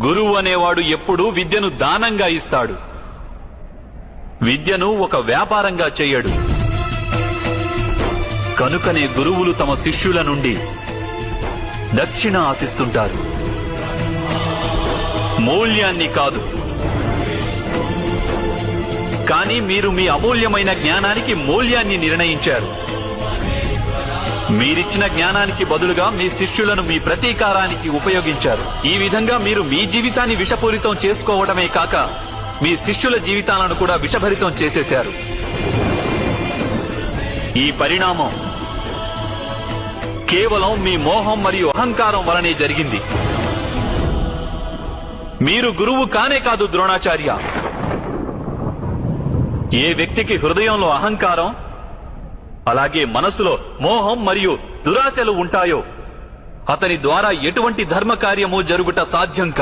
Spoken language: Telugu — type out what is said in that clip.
గురువు అనేవాడు ఎప్పుడూ విద్యను దానంగా ఇస్తాడు. విద్యను ఒక వ్యాపారంగా చేయడు. కనుకనే గురువులు తమ శిష్యుల నుండి దక్షిణ ఆశిస్తుంటారు, మూల్యాన్ని కాదు. కానీ మీరు మీ అమూల్యమైన జ్ఞానానికి మూల్యాన్ని నిర్ణయించారు. మీరిచ్చిన జ్ఞానానికి బదులుగా మీ శిష్యులను మీ ప్రతీకారానికి ఉపయోగించారు. ఈ విధంగా మీరు మీ జీవితాన్ని విషపూరితం చేసుకోవడమే కాక మీ శిష్యుల జీవితాలను కూడా విషభరితం చేసేశారు. ఈ పరిణామం కేవలం మీ మోహం మరియు అహంకారం వలనే జరిగింది. మీరు గురువు కానే కాదు ద్రోణాచార్య. ఏ వ్యక్తికి హృదయంలో అహంకారం, అలాగే మనసులో మోహం మరియు దురాశలు ఉంటాయో అతని ద్వారా ఎటువంటి ధర్మ కార్యము జరుగుట సాధ్యం కాదు.